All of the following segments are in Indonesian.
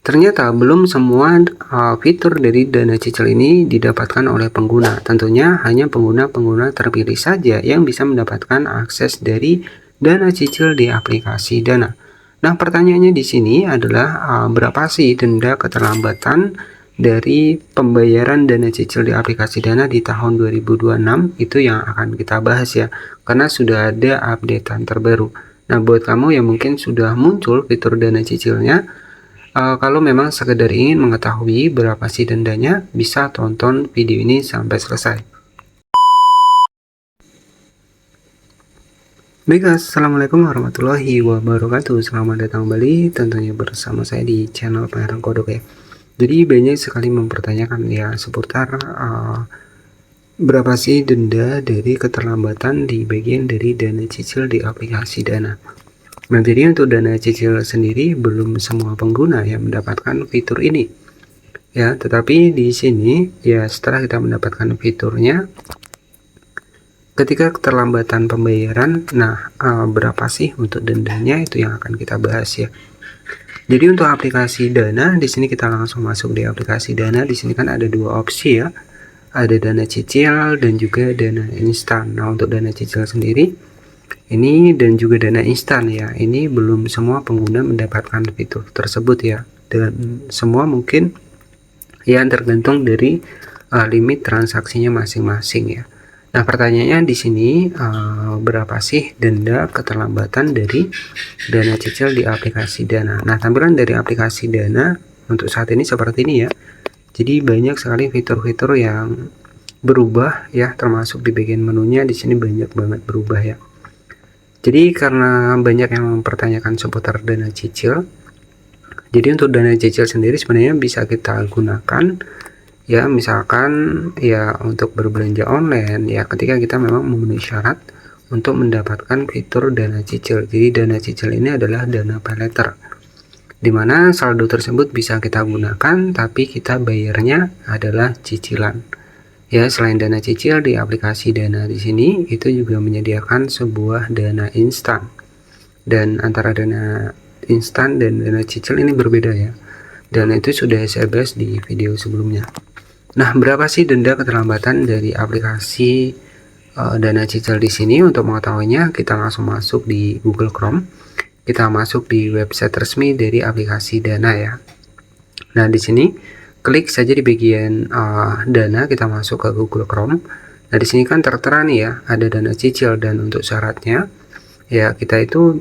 Ternyata belum semua fitur dari dana cicil ini didapatkan oleh pengguna. Tentunya hanya pengguna-pengguna terpilih saja yang bisa mendapatkan akses dari dana cicil di aplikasi Dana. Nah, pertanyaannya di sini adalah berapa sih denda keterlambatan dari pembayaran dana cicil di aplikasi Dana di tahun 2026? Itu yang akan kita bahas ya, karena sudah ada updatean terbaru. Nah, buat kamu yang mungkin sudah muncul fitur dana cicilnya, kalau memang sekedar ingin mengetahui berapa sih dendanya, bisa tonton video ini sampai selesai. Baik, assalamualaikum warahmatullahi wabarakatuh. Selamat datang kembali tentunya bersama saya di channel Pangeran Kodok ya. Jadi banyak sekali mempertanyakan ya seputar berapa sih denda dari keterlambatan di bagian dari dana cicil di aplikasi Dana. Nah, jadi untuk dana cicil sendiri belum semua pengguna yang mendapatkan fitur ini. Ya, tetapi di sini ya setelah kita mendapatkan fiturnya, ketika keterlambatan pembayaran, nah berapa sih untuk dendanya itu yang akan kita bahas ya. Jadi untuk aplikasi Dana, di sini kita langsung masuk di aplikasi Dana. Di sini kan ada dua opsi ya, ada dana cicil dan juga dana instan. Nah, untuk dana cicil sendiri ini dan juga dana instan ya, ini belum semua pengguna mendapatkan fitur tersebut ya, dan semua mungkin ya tergantung dari limit transaksinya masing-masing ya. Nah, pertanyaannya di sini berapa sih denda keterlambatan dari dana cicil di aplikasi Dana? Nah, tampilan dari aplikasi Dana untuk saat ini seperti ini ya. Jadi banyak sekali fitur-fitur yang berubah ya, termasuk di bagian menunya di sini banyak banget berubah ya. Jadi karena banyak yang mempertanyakan seputar dana cicil, jadi untuk dana cicil sendiri sebenarnya bisa kita gunakan ya, misalkan ya untuk berbelanja online ya, ketika kita memang memenuhi syarat untuk mendapatkan fitur dana cicil. Jadi dana cicil ini adalah dana pay later, dimana saldo tersebut bisa kita gunakan tapi kita bayarnya adalah cicilan. Ya, selain dana cicil di aplikasi Dana di sini itu juga menyediakan sebuah dana instan. Dan antara dana instan dan dana cicil ini berbeda ya. Dan itu sudah saya bahas di video sebelumnya. Nah, berapa sih denda keterlambatan dari aplikasi dana cicil di sini? Untuk mengetahuinya, kita langsung masuk di Google Chrome. Kita masuk di website resmi dari aplikasi Dana ya. Nah, di sini klik saja di bagian Dana, kita masuk ke Google Chrome. Nah, di sini kan tertera nih ya, ada dana cicil, dan untuk syaratnya ya kita itu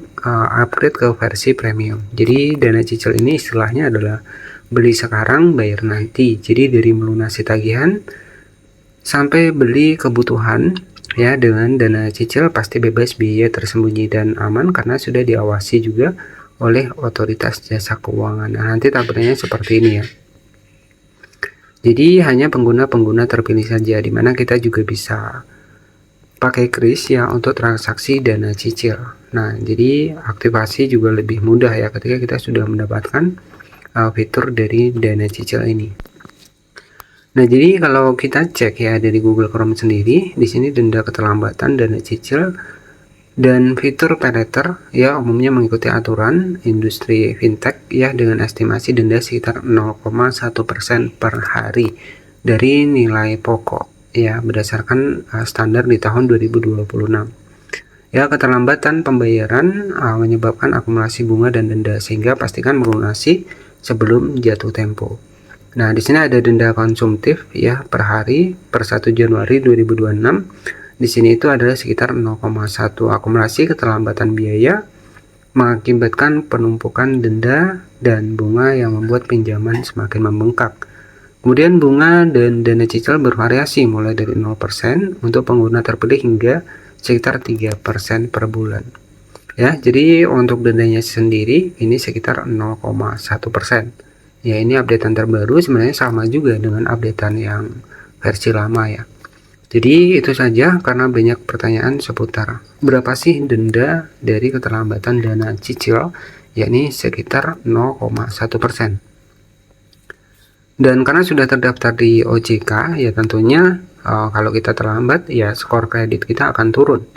upgrade ke versi premium. Jadi dana cicil ini istilahnya adalah beli sekarang bayar nanti. Jadi dari melunasi tagihan sampai beli kebutuhan ya, dengan dana cicil pasti bebas biaya tersembunyi dan aman karena sudah diawasi juga oleh otoritas jasa keuangan. Nah, nanti tampilannya seperti ini ya. Jadi hanya pengguna-pengguna terpilih saja, dimana kita juga bisa pakai kris ya untuk transaksi dana cicil. Nah, jadi aktivasi juga lebih mudah ya ketika kita sudah mendapatkan fitur dari dana cicil ini. Nah, jadi kalau kita cek ya dari Google Chrome sendiri, di sini denda keterlambatan dana cicil dan fitur pay later ya umumnya mengikuti aturan industri fintech ya, dengan estimasi denda sekitar 0,1% per hari dari nilai pokok ya, berdasarkan standar di tahun 2026 ya. Keterlambatan pembayaran menyebabkan akumulasi bunga dan denda, sehingga pastikan melunasi sebelum jatuh tempo. Nah, di sini ada denda konsumtif ya per hari per 1 Januari 2026. Di sini itu adalah sekitar 0,1. Akumulasi keterlambatan biaya mengakibatkan penumpukan denda dan bunga yang membuat pinjaman semakin membengkak. Kemudian bunga dan dana cicil bervariasi mulai dari 0% untuk pengguna terpilih hingga sekitar 3% per bulan. Ya, jadi untuk dendanya sendiri ini sekitar 0,1%. Ya, ini updatean terbaru, sebenarnya sama juga dengan updatean yang versi lama ya. Jadi itu saja, karena banyak pertanyaan seputar berapa sih denda dari keterlambatan dana cicil, yakni sekitar 0,1%. Dan karena sudah terdaftar di OJK ya, tentunya kalau kita terlambat ya skor kredit kita akan turun,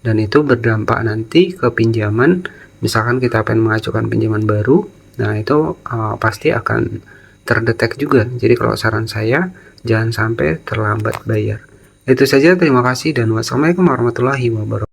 dan itu berdampak nanti ke pinjaman. Misalkan kita pengen mengajukan pinjaman baru Nah, itu pasti akan terdetek juga. Jadi kalau saran saya, jangan sampai terlambat bayar. Itu saja, terima kasih dan wassalamualaikum warahmatullahi wabarakatuh.